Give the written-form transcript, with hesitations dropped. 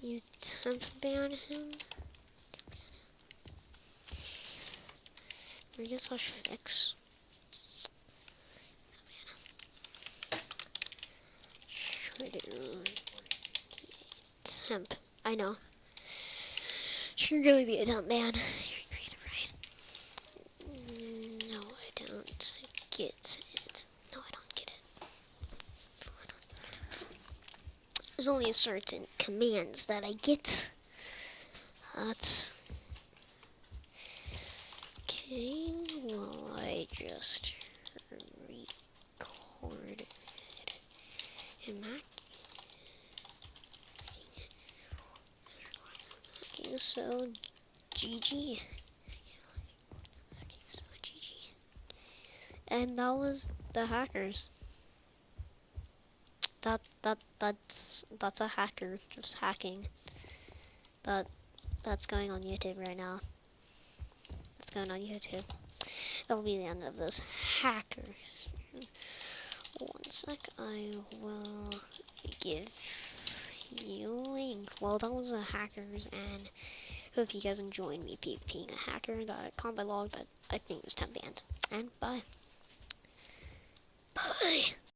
You temp ban him? I guess I'll fix. Temp. I know. Should really be a temp ban. You're creative, right? No, I don't get it. No, I don't get it. No, I don't get it. There's only a certain commands that I get. That's okay. Well, I just recorded him. Okay, so GG. Okay, so GG. And that was the hackers. That's a hacker just hacking. That's going on YouTube right now. That's going on YouTube. That'll be the end of this hackers. 1 sec, I will give you a link. Well, that was a hackers, and hope you guys enjoyed me being a hacker. That combat log, but I think it was temp banned. And bye. Bye.